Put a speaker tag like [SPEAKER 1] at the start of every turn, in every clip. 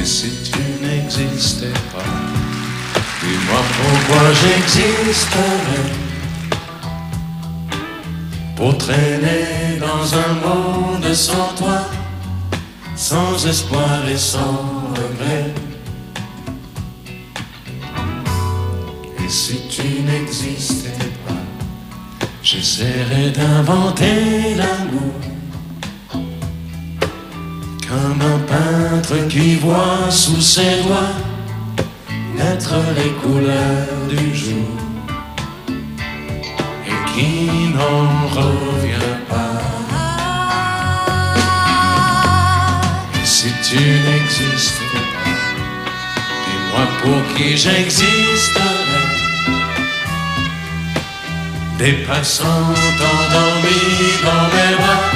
[SPEAKER 1] si tu n'existais pas, dis-moi pourquoi j'existerais. Pour traîner dans un monde sans toi, sans espoir et sans regret. Et si tu n'existais pas, j'essaierais d'inventer l'amour, comme un peintre qui voit sous ses doigts naître les couleurs du jour et qui n'en revient pas. Et si tu n'existais pas, dis-moi pour qui j'existerais. Des passants endormis dans mes bras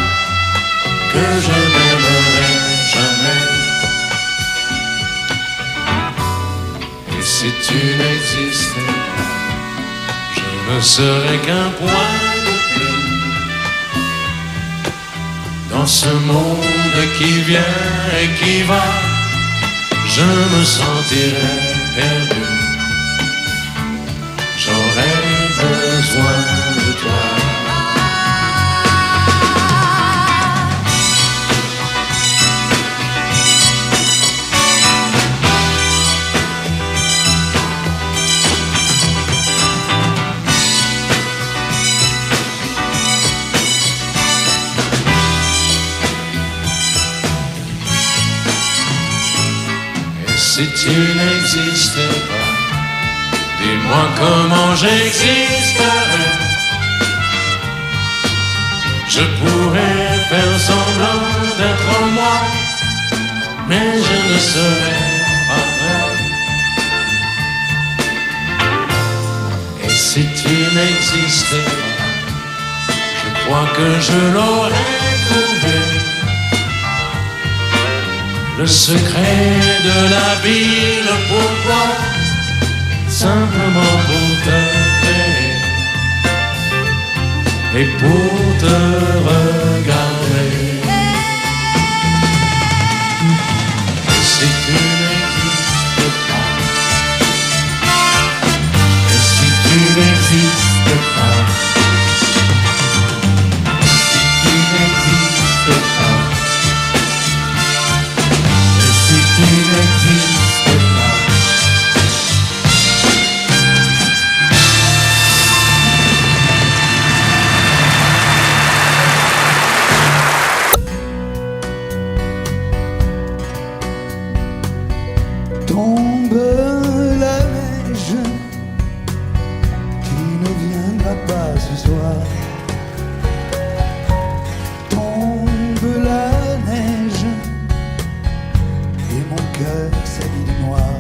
[SPEAKER 1] que je n'aimerais jamais. Et si tu n'existais pas, je ne serais qu'un point de plus dans ce monde qui vient et qui va. Je me sentirais perdu, j'aurais besoin de toi. Si tu n'existais pas, dis-moi comment j'existerais. Je pourrais faire semblant d'être moi, mais je ne serais pas vrai. Et si tu n'existais pas, je crois que je l'aurais trouvé. Le secret de la vie, le pourquoi, simplement pour te créer et pour te regarder. Et si tu n'existes pas, et si tu n'existes pas, si tu n'existes pas, tu n'existes pas.
[SPEAKER 2] Tombe la neige, tu ne viendras pas ce soir. Tombe la neige, et mon cœur s'habille de noir.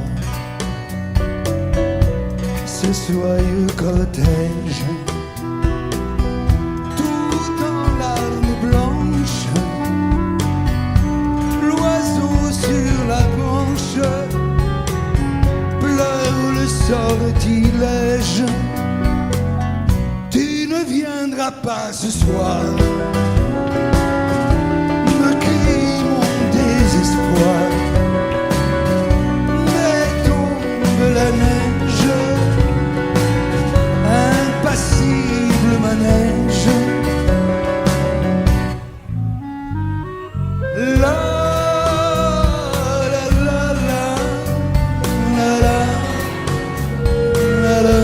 [SPEAKER 2] Ce soyeux cortège, tout en larmes blanches, l'oiseau sur la branche pleure le sortilège. Tu ne viendras pas ce soir, me crie mon désespoir. La neige, impassible manège. La la la la la la la la.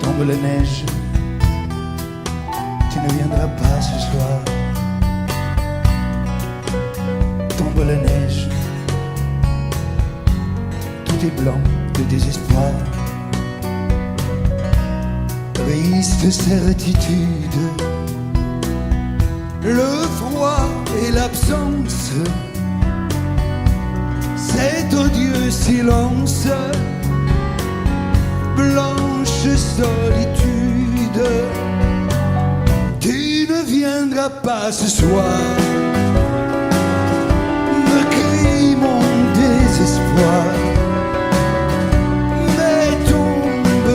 [SPEAKER 2] Tombe la neige, tu ne viendras pas ce soir. Tombe la neige, tout est blanc de désespoir. Triste certitude, le froid et l'absence, cet odieux silence, blanche solitude. Tu ne viendras pas ce soir, me crie mon désespoir. Mais tombe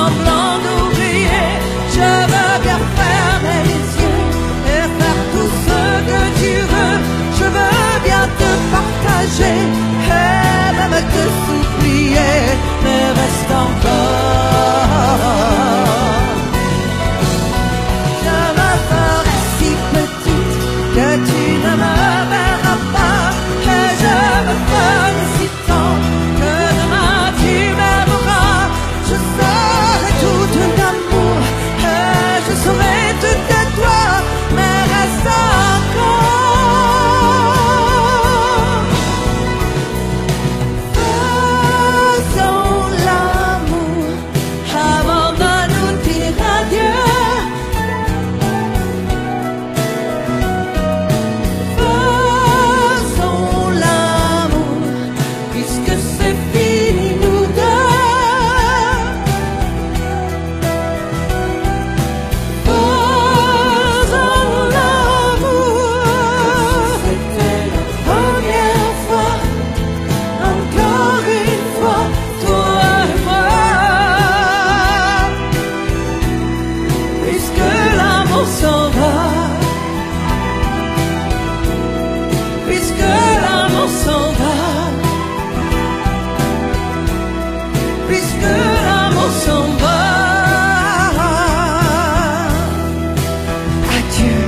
[SPEAKER 3] semblant d'oublier. Je veux bien fermer les yeux et faire tout ce que tu veux. Je veux bien te partager et même te supplier, mais reste encore. Je me ferai si petite que tu ne me verras pas, et je me ferai si tendre que demain tu m'aimeras. Je serai tout d'amour et je serai tout de toi, mais reste encore. Faisons l'amour avant de nous dire adieu. Faisons l'amour puisque c'est fini nous deux. Faisons l'amour. C'était la première fois, encore une fois, toi et moi. Puisque l'amour s'en va, puisque l'amour s'en va, puisque l'amour s'en va. Adieu.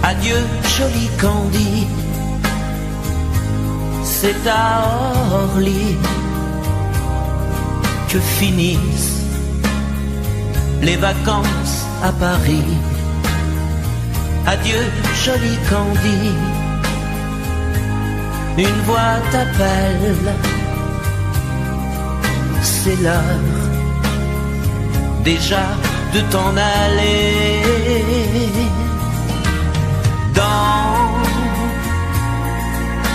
[SPEAKER 4] Adieu, joli Candy, c'est à Orly que finissent les vacances à Paris. Adieu, joli Candy, une voix t'appelle, c'est l'heure déjà de t'en aller. Dans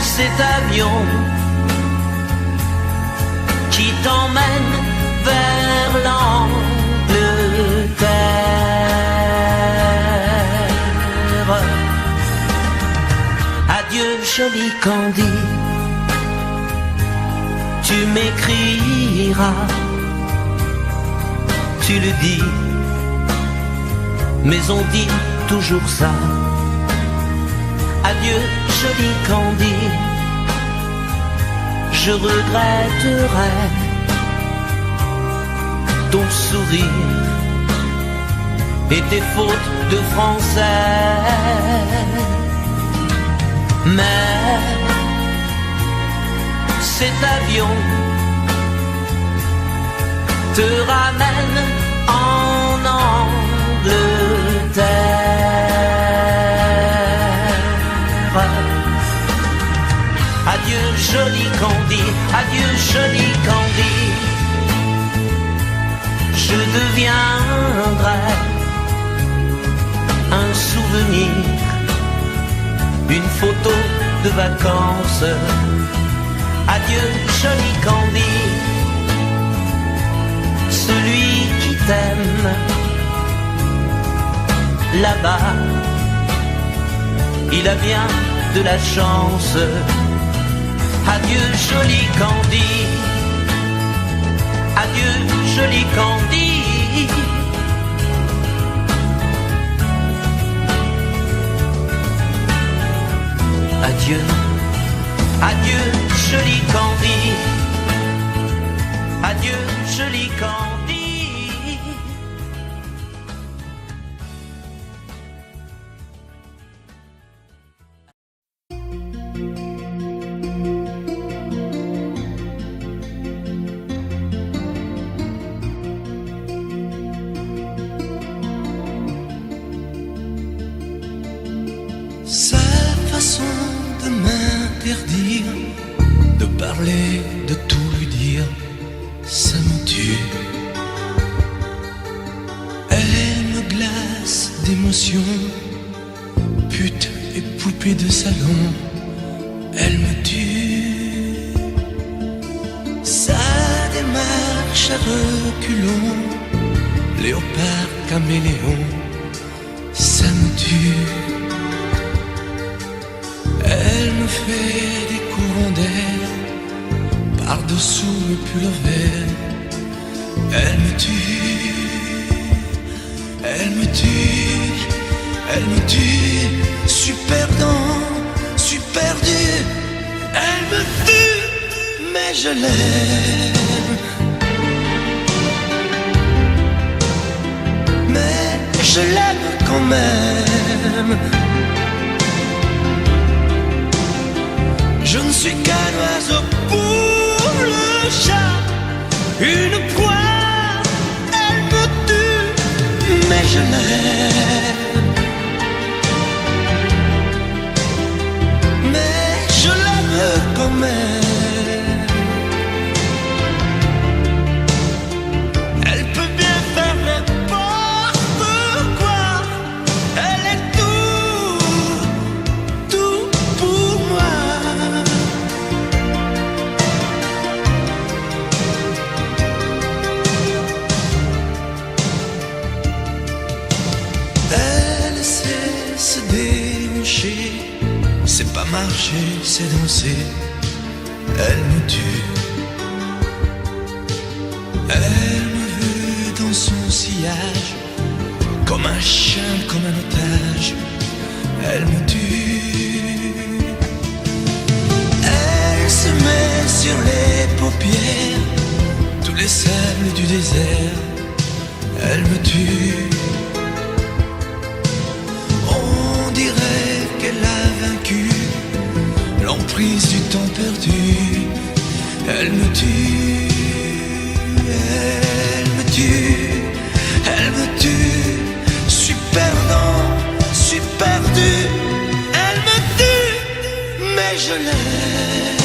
[SPEAKER 4] cet avion qui t'emmène vers l'Angleterre. Adieu, joli Candy, tu m'écriras, tu le dis, mais on dit toujours ça. Adieu, joli Candy, je regretterai ton sourire et tes fautes de français. Mais cet avion te ramène en Angleterre. Adieu, joli Candy, adieu, joli Candy, je deviendrai un souvenir, une photo de vacances. Adieu, joli Candy, celui qui t'aime là-bas, il a bien de la chance. Adieu, joli Candy, adieu, joli Candy. Adieu, adieu, joli Candy, adieu, joli Candy.
[SPEAKER 2] Sa façon de m'interdire de parler, de tout lui dire, ça me tue. d'émotion, pute et poupée de salon, elle me tue. Sa démarche à reculons, léopard caméléon, ça me tue. Elle me fait des courants d'air par-dessous le pull vert. Elle me tue, elle me tue, elle me tue. Super dans, super dur. Elle me tue, mais je l'aime. Mais je l'aime quand même. Je ne suis qu'un oiseau pour le chat, une proie, elle me tue, mais je l'aime. Mais je l'aime quand même. Elle peut bien faire n'importe quoi, elle est tout pour moi. Elle sait se déhancher, c'est pas marcher, c'est danser. Elle me tue. Elle me veut dans son sillage, comme un chien, comme un otage. Elle me tue. Elle se met sur les paupières tous les sables du désert. Elle me tue. On dirait qu'elle a vaincu l'emprise du temps perdu. Elle me tue, elle me tue, elle me tue. Super dans, super dur. Elle me tue, mais je l'aime.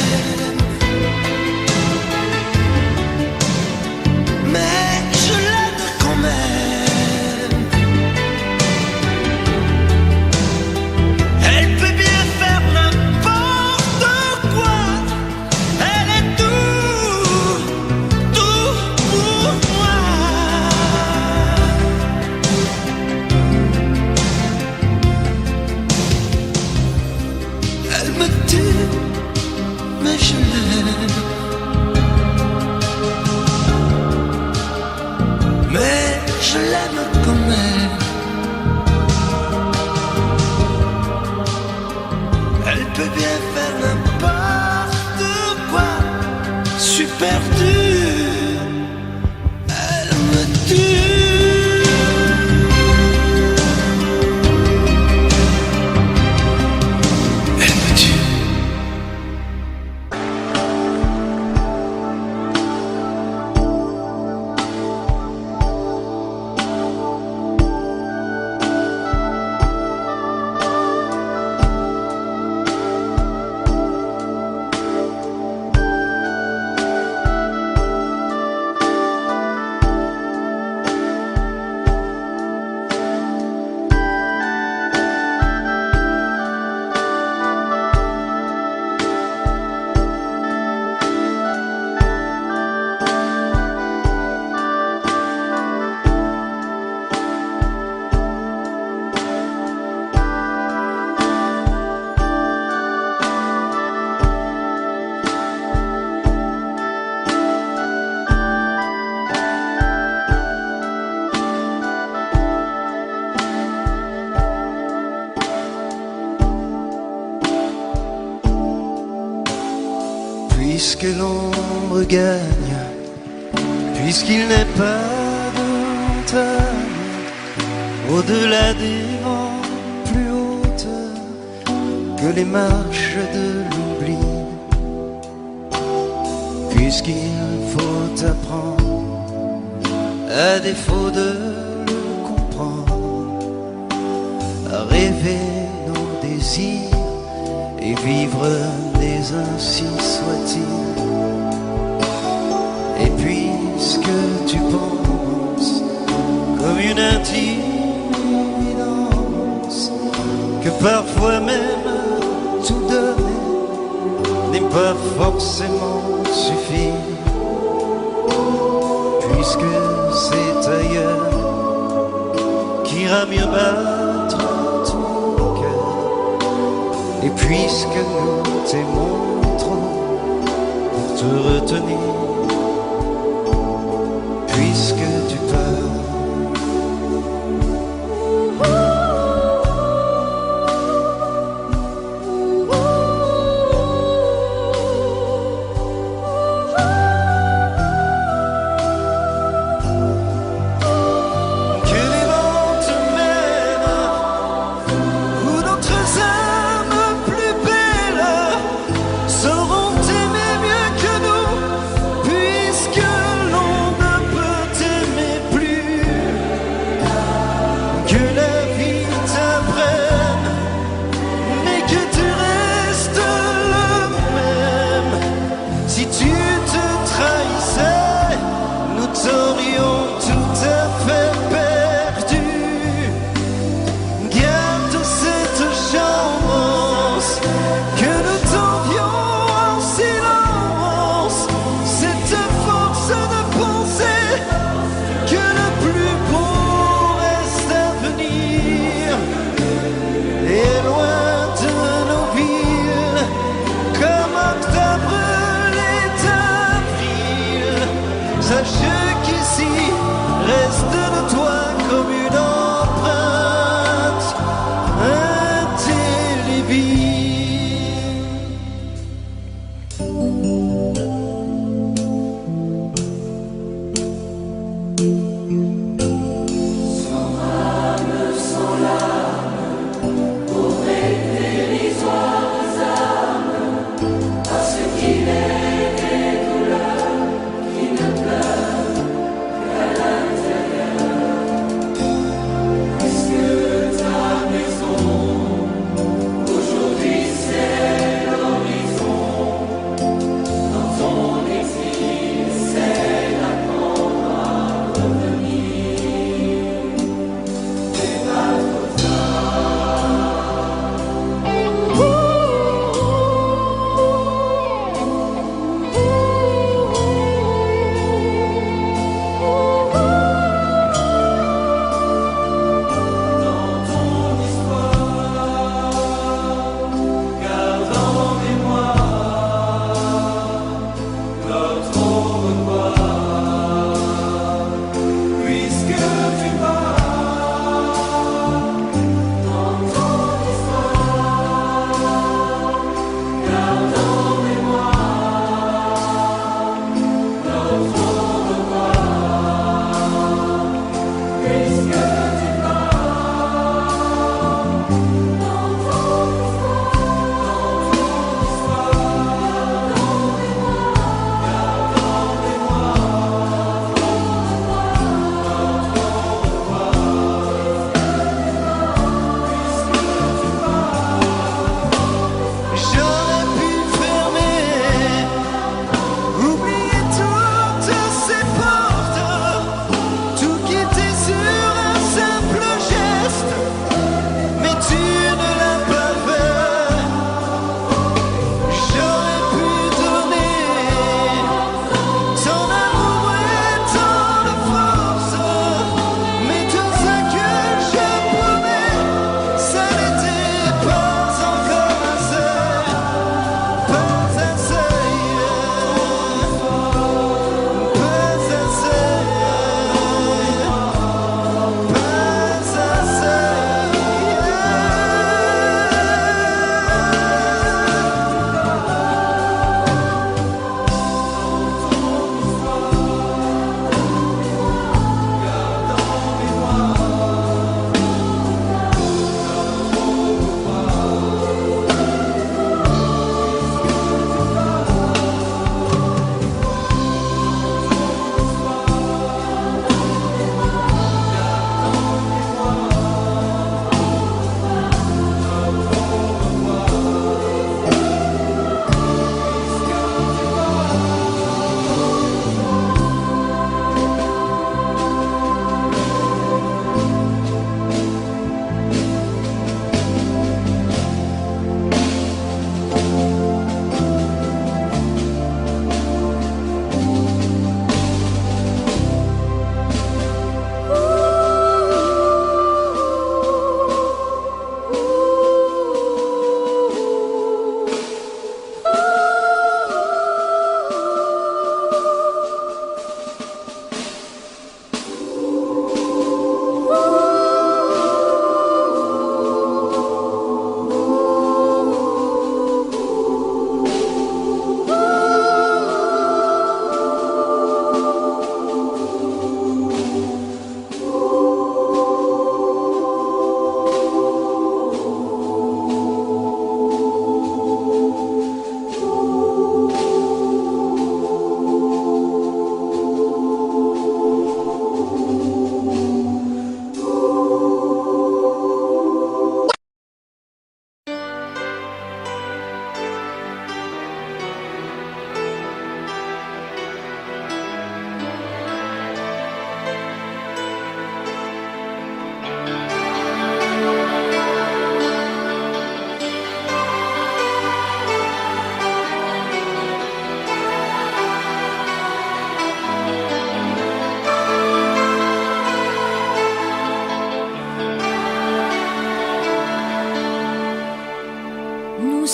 [SPEAKER 2] Mais je l'aime quand même. Elle peut bien faire n'importe quoi. Elle est tout pour moi. Elle me tue, mais je l'aime. Mais je l'aime quand même. Elle peut bien faire n'importe quoi. Super dur. Elle me tue. Elle me tue.
[SPEAKER 5] Puisque l'ombre gagne, puisqu'il n'est pas de montagne au-delà des vents plus hautes que les marches de l'oubli, puisqu'il faut apprendre à défaut de le comprendre, à rêver nos désirs et vivre des ainsi soit-il. Et puisque tu penses comme une intime évidence parfois même tout donner n'est pas forcément suffire, puisque c'est ailleurs qu'ira mieux battre ton cœur. Et puisque nous t'aimons trop pour te retenir, puisque tu pars.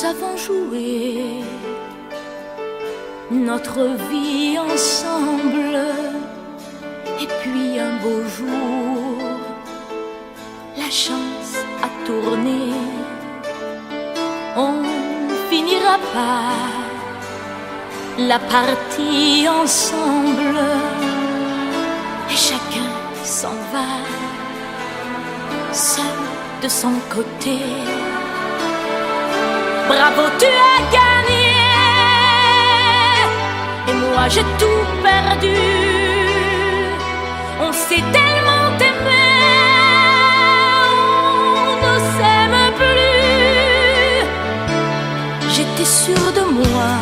[SPEAKER 6] avons joué notre vie ensemble. Et puis un beau jour, la chance a tourné. On finira par la partie ensemble. Et chacun s'en va, seul de son côté. Bravo, tu as gagné. Et moi j'ai tout perdu. On s'est tellement aimé, on ne s'aime plus. J'étais sûre de moi,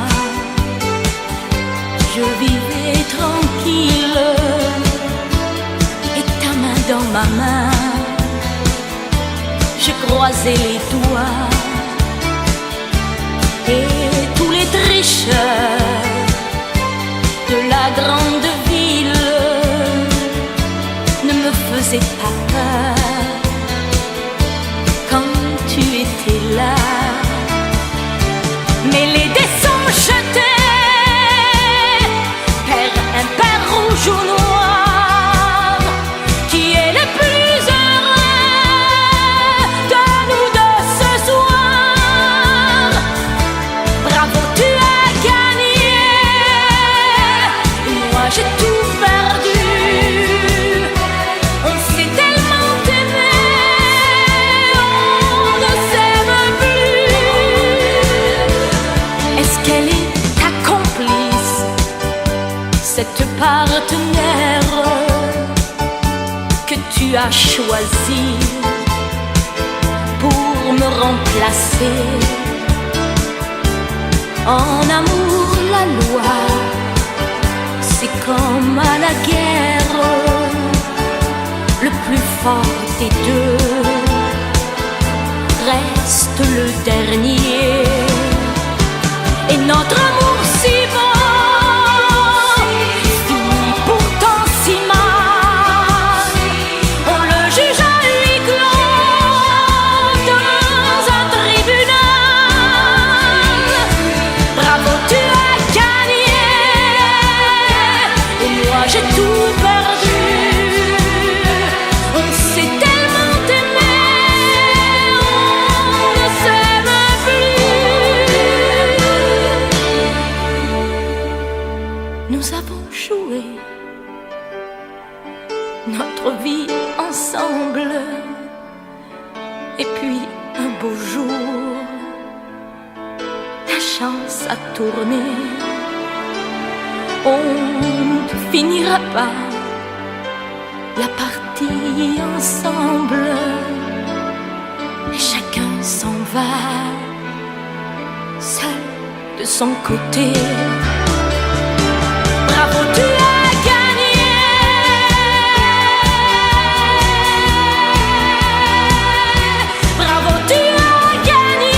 [SPEAKER 6] je vivais tranquille. Et ta main dans ma main, je croisais les doigts. Et tous les tricheurs de la grande ville ne me faisaient pas peur quand tu étais là. Mais les dés sont jetés, père impair, rouge ou noir. Qui est le plus heureux de nous deux ce soir? Bravo, tu as gagné. Et moi j'ai tout perdu. On s'est tellement aimé, on ne s'aime plus. Est-ce qu'elle est ta complice, cette partenaire que tu as choisi pour me remplacer? En amour, la loi, c'est comme à la guerre. Le plus fort des deux reste le dernier. Et notre amour si beau finit pourtant si mal. On le juge à huis clos dans un tribunal. Bravo, tu as gagné. Et moi j'ai tout perdu. On s'est tellement aimé, on ne s'aime plus. Nous avons joué notre vie ensemble. Et puis un beau jour, la chance a tourné. On ne finira pas la partie ensemble. Et chacun s'en va, seul de son côté. Bravo, tu as gagné. Bravo, tu as gagné.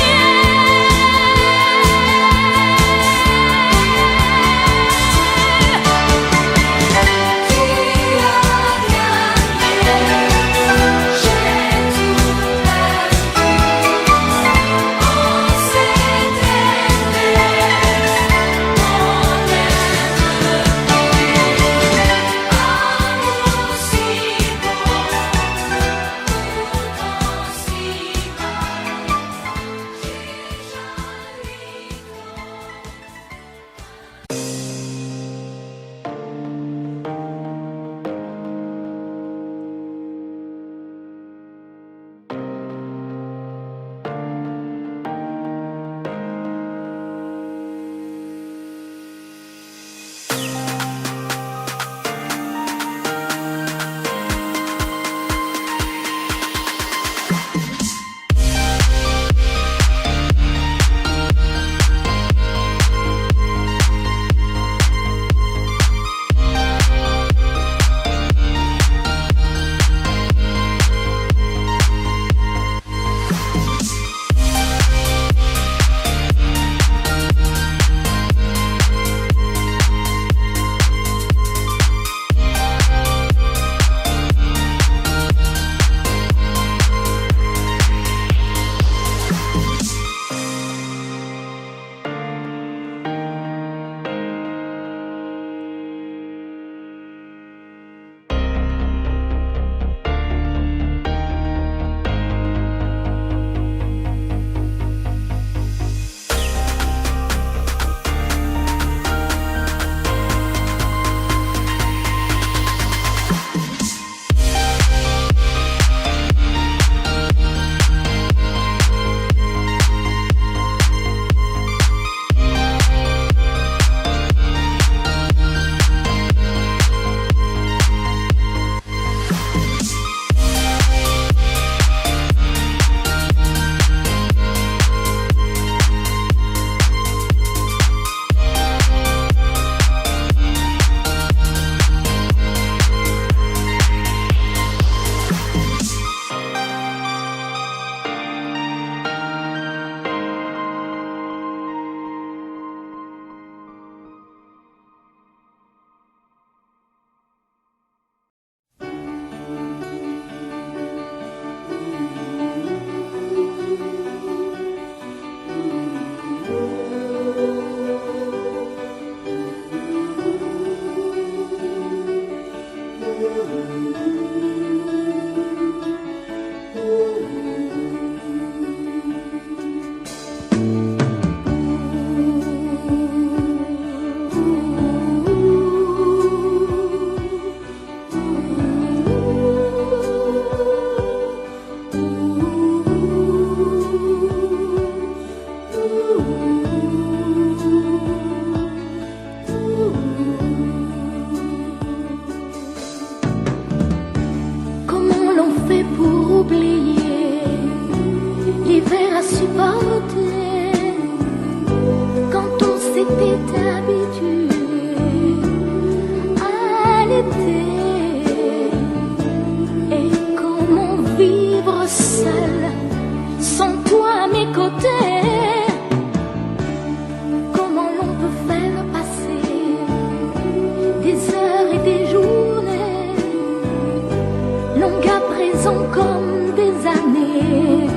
[SPEAKER 6] sont comme des années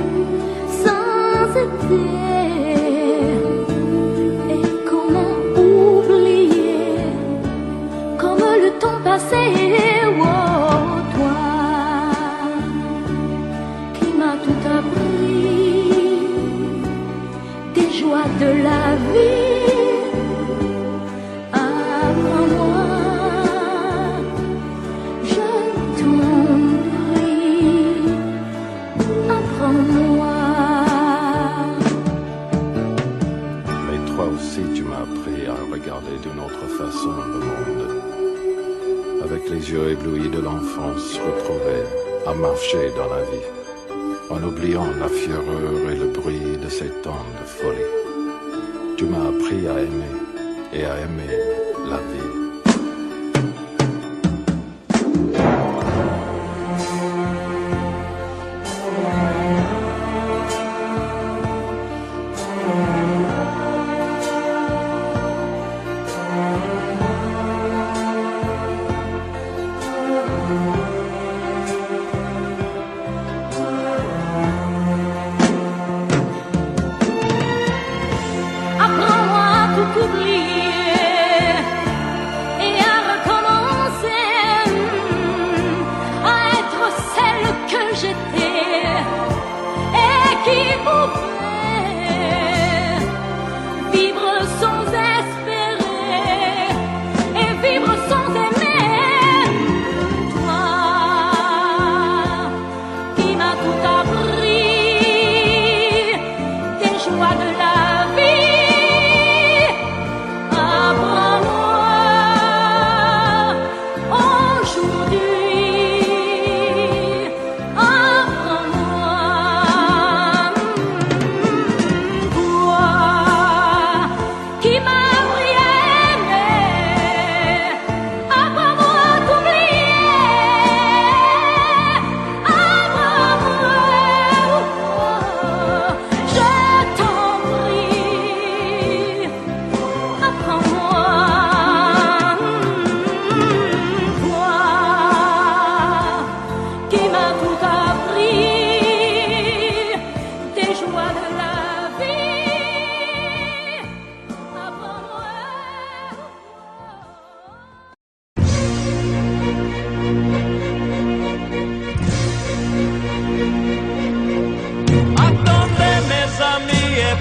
[SPEAKER 6] sans été. Et comment oublier comme le temps passé, oh, toi qui m'as tout appris des joies de la vie.
[SPEAKER 7] D'une autre façon le monde, avec les yeux éblouis de l'enfance retrouvée, à marcher dans la vie, en oubliant la fureur et le bruit de ces temps de folie. Tu m'as appris à aimer et à aimer la vie.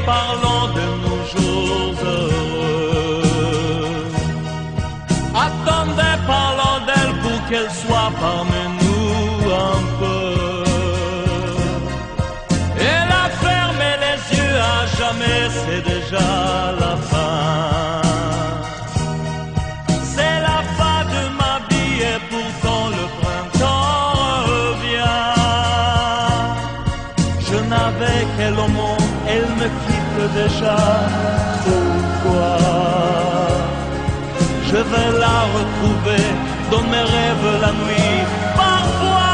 [SPEAKER 2] Parlons de nos jours heureux. Attendez, parlons d'elle pour qu'elle soit parmi nous un peu. Elle a fermé les yeux à jamais, c'est déjà la fin. C'est la fin de ma vie et pourtant le printemps revient. Je n'avais qu'elle au monde, elle me quitte déjà. Pourquoi? Je vais la retrouver dans mes rêves la nuit. Parfois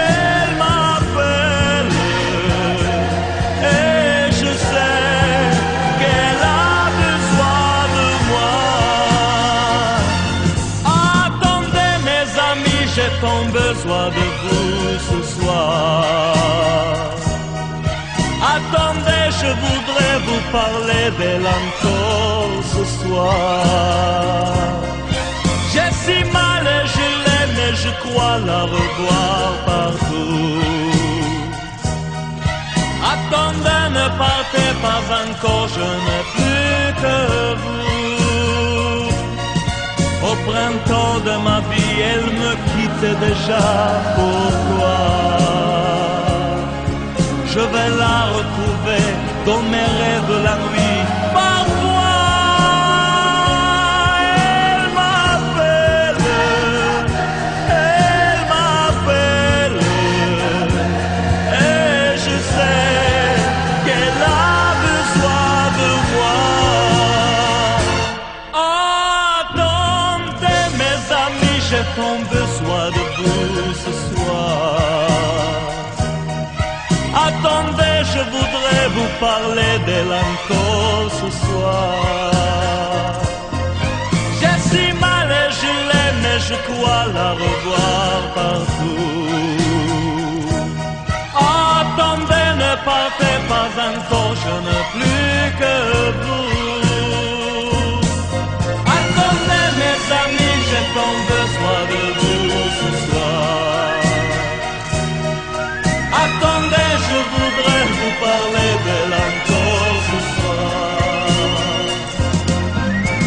[SPEAKER 2] elle m'appelle, et je sais qu'elle a besoin de moi. Attendez mes amis, j'ai tant besoin de vous ce soir. Attendez, je voudrais vous parler d'elle encore ce soir. J'ai si mal et je l'aime et je crois la revoir partout. Attendez, ne partez pas encore, je n'ai plus que vous. Au printemps de ma vie, elle me quitte déjà. Pourquoi? Je vais la retrouver dans mes rêves la nuit. Parfois, elle m'appelle, et je sais qu'elle a besoin de moi. Attendez mes amis, j'ai tant besoin de vous ce soir. Attendez, je voudrais vous parler d'elle encore ce soir. J'ai si mal je crois la revoir partout. Attendez, ne partez pas encore, je n'ai plus que vous. Attendez mes amis, j'ai tant besoin de vous ce soir. Attendez, je voudrais vous parler d'elle encore ce soir.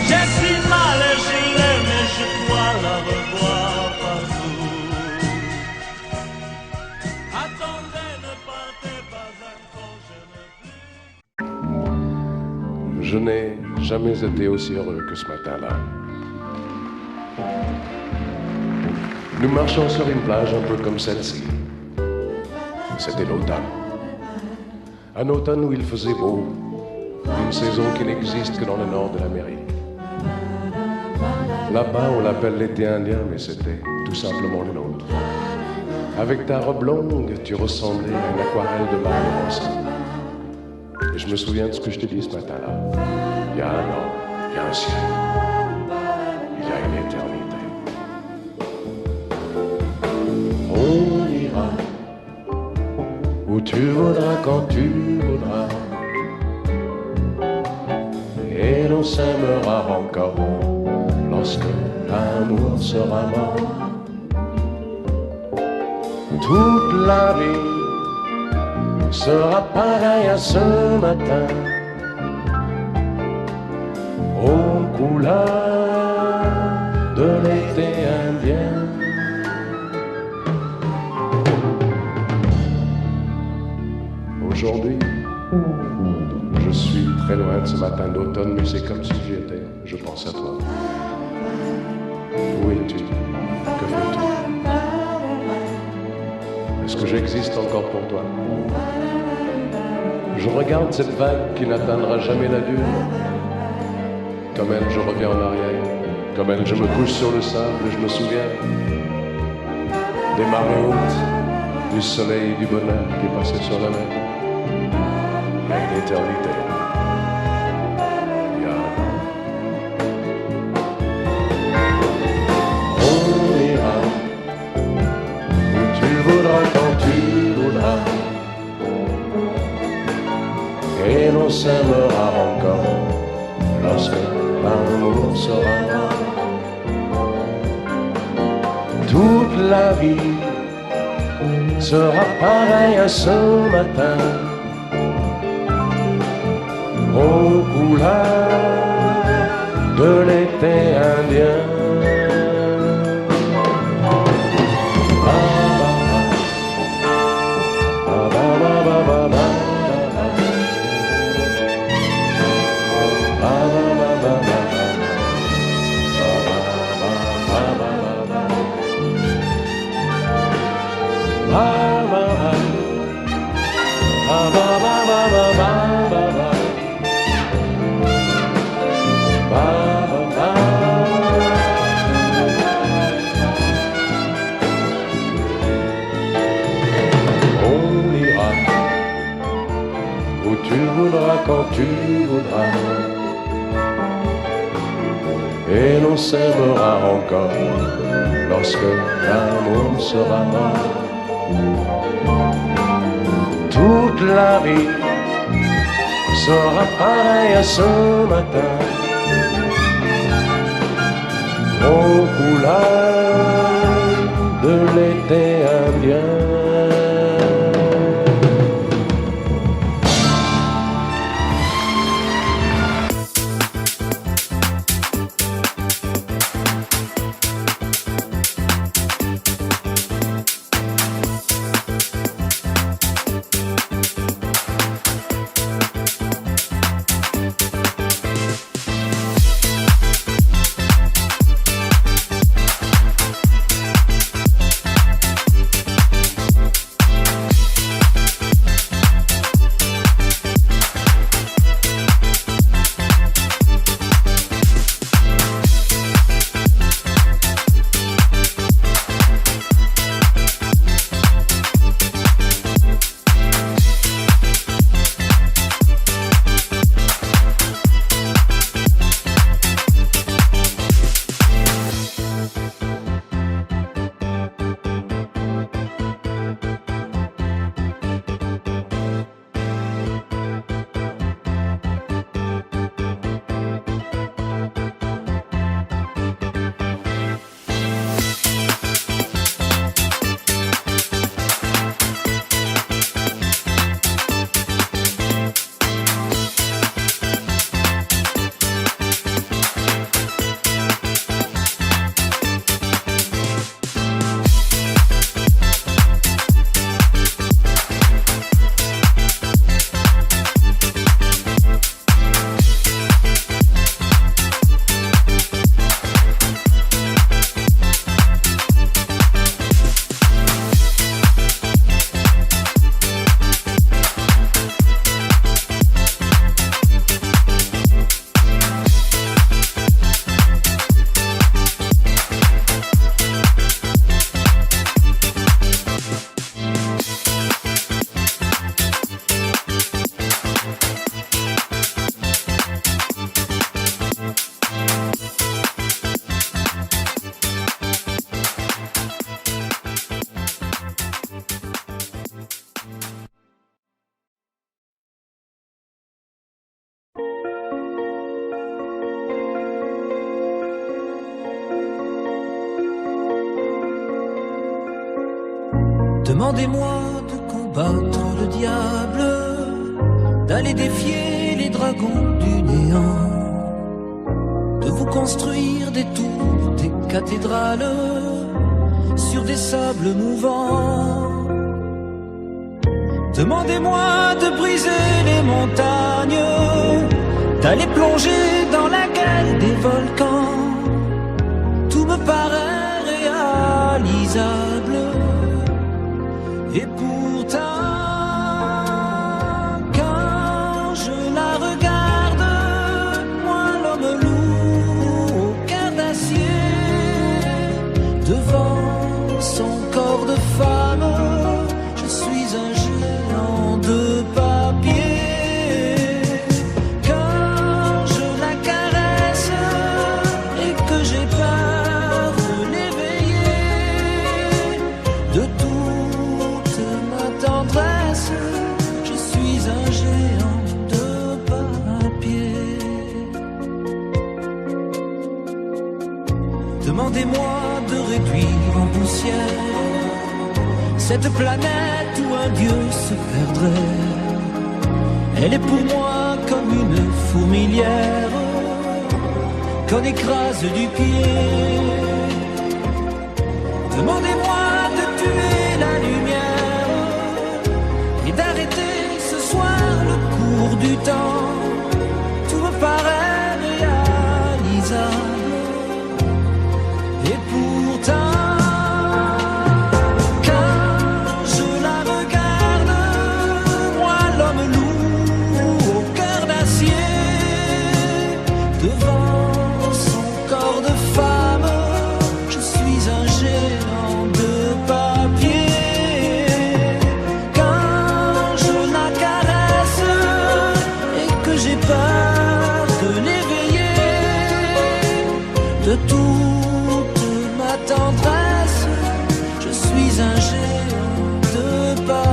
[SPEAKER 2] J'ai si mal et je l'aime et je crois la revoir partout. Attendez, ne partez pas encore, je n'ai plus.
[SPEAKER 8] Je n'ai jamais été aussi heureux que ce matin-là. Nous marchions sur une plage un peu comme celle-ci. C'était l'automne. Un automne où il faisait beau, une saison qui n'existe que dans le nord de l'Amérique. Là-bas, on l'appelle l'été indien, mais c'était tout simplement le nôtre. Avec ta robe longue, tu ressemblais à une aquarelle de Mario Rossi. Et je me souviens de ce que je t'ai dit ce matin-là. Il y a un an, il y a un siècle, il y a une éternité. On ira où tu voudras, quand tu voudras, et l'on s'aimera encore lorsque l'amour sera mort. Toute la vie sera pareille à ce matin, aux couleurs de l'été indien. Aujourd'hui, je suis très loin de ce matin d'automne, mais c'est comme si j'y étais. Je pense à toi. Où es-tu? Que fais-tu? Est-ce que j'existe encore pour toi? Je regarde cette vague qui n'atteindra jamais la dune. Comme elle, je reviens en arrière. Comme elle, je me couche sur le sable et je me souviens des marées hautes, du soleil et du bonheur qui passaient sur la mer. Il y a une éternité. Il y a un an. On ira où tu voudras, quand tu voudras, et l'on s'aimera encore lorsque l'amour sera mort. Toute la vie sera pareille à ce matin, aux couleurs de l'été indien. Quand tu voudras, et l'on s'aimera encore lorsque l'amour sera mort. Toute la vie sera pareille à ce matin, aux couleurs de l'été indien.
[SPEAKER 9] Demandez-moi de combattre le diable, d'aller défier les dragons du néant, de vous construire des tours, des cathédrales sur des sables mouvants. Demandez-moi de briser les montagnes, d'aller plonger dans la gueule des volcans. Tout me paraît réalisable. Et pourtant, quand je la regarde, moi l'homme lourd au cœur d'acier, devant son corps de femme, je suis un géant de papier. Quand je la caresse et que j'ai peur de l'éveiller, de toute ma tendresse, je suis un géant de papier. Demandez-moi de réduire en poussière cette planète où un dieu se perdrait. Elle est pour moi comme une fourmilière qu'on écrase du pied. Demandez-moi de tuer la lumière et d'arrêter ce soir le cours du temps. Tout me paraît réalisable. Et pourtant, quand je la regarde, moi l'homme lourd au cœur d'acier, devant son corps de femme, je suis un géant de papier. Quand je la caresse et que j'ai peur de l'éveiller, de toute ma tendresse, je suis un géant de papier.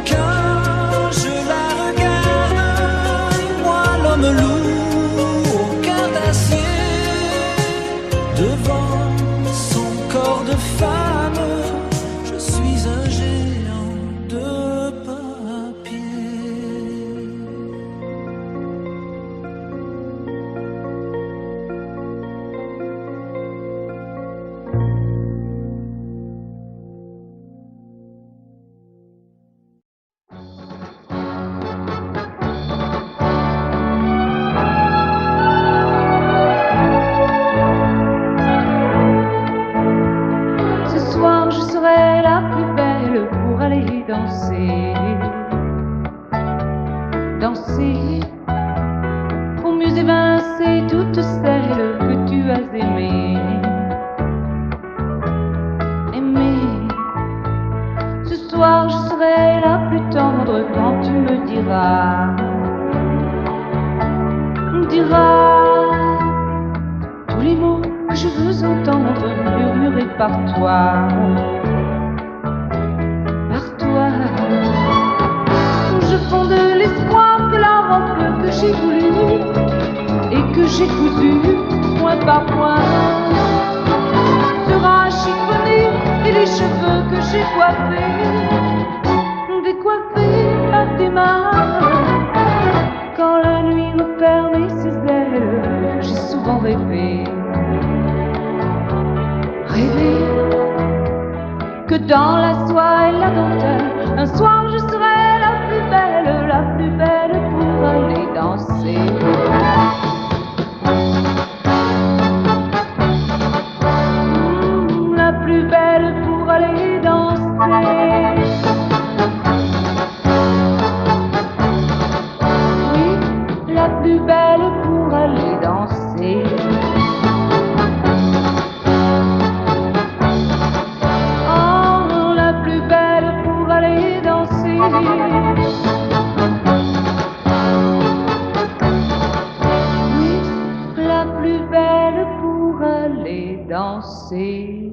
[SPEAKER 9] Quand je la regarde, moi l'homme lourd au cœur d'acier, devant son corps de femme, je suis un géant de papier.
[SPEAKER 6] Ce soir je serai la plus belle pour aller danser. Danser pour mieux évincer toutes celles que tu as aimées. Aimer. Ce soir je serai la plus tendre quand tu me diras tous les mots que je veux entendre murmurés par toi. Je fonde l'espoir que la robe que j'ai voulue et que j'ai cousue point par point sera chiffonnée, et les cheveux que j'ai coiffés décoiffés par tes mains. Quand la nuit me ferme ses ailes, j'ai souvent rêvé que dans la soie et la dentelle, un soir je serai la plus belle pour aller danser. La plus belle pour aller danser. Oui, la plus belle pour aller danser. Oh, la plus belle pour aller danser.
[SPEAKER 10] danser.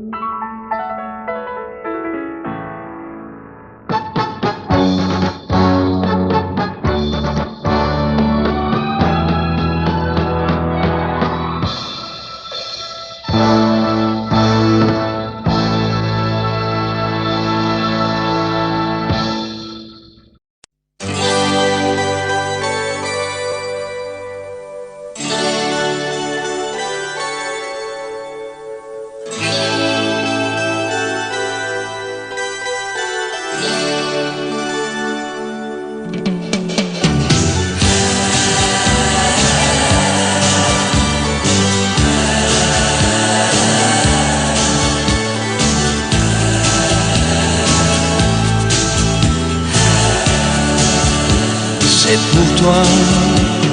[SPEAKER 9] C'est pour toi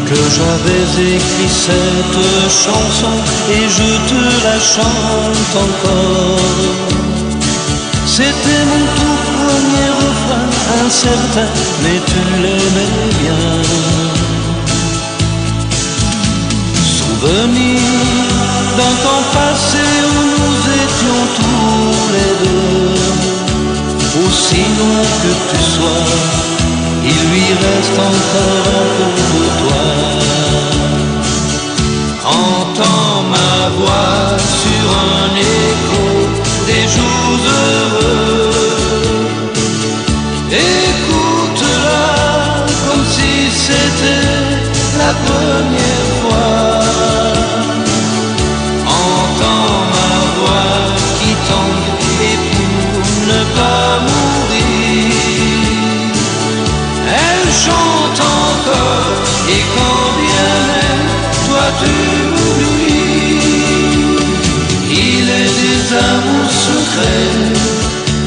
[SPEAKER 9] que j'avais écrit cette chanson et je te la chante encore. C'était mon tout premier refrain, incertain, mais tu l'aimais bien. Souvenir d'un temps passé où nous étions tous les deux. Aussi loin que tu sois, il lui reste encore un peu de toi. Entends ma voix sur un écho des jours heureux. Écoute-la comme si c'était la première fois. Entends ma voix qui tangue et pour ne pas mourir, elle chante encore, et quand bien même toi tu m'oublies. Il est des amours secrets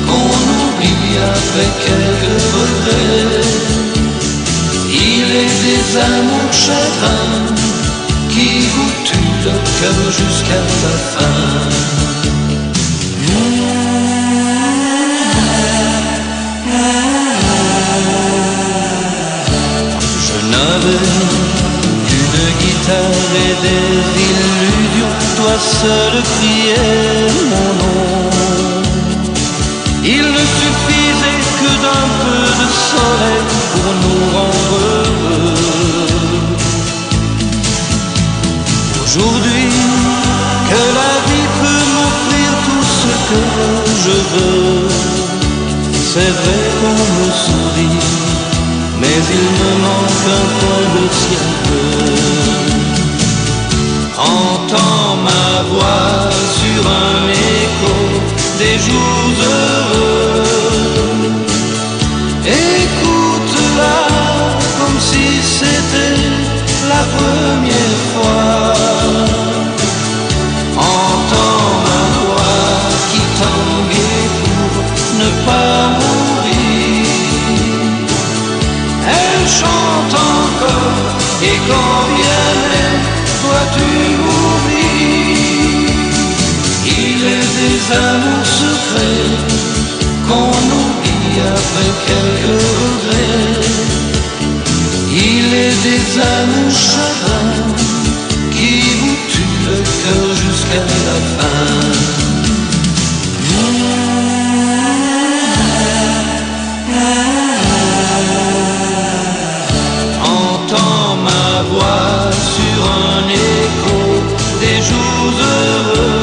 [SPEAKER 9] qu'on oublie après quelques regrets. Il est des amours chagrins qui vous tuent le cœur jusqu'à la fin. Une guitare et des illusions, toi seul criais mon nom. Il ne suffisait que d'un peu de soleil pour nous rendre heureux. Aujourd'hui, que la vie peut m'offrir tout ce que je veux, c'est vrai qu'on me sourit, mais il me manque un coin de ciel bleu. Entends ma voix sur un écho des jours heureux. Écoute-la comme si c'était la première fois. Entends ma voix qui tangue pour ne pas mourir. Elle chante encore, et quand bien même toi tu m'oublies. Il est des amours secrets qu'on oublie après quelques regrets. Il est des amours chagrins qui vous tuent le cœur jusqu'à la fin. Entends ma voix sur un écho des jours heureux.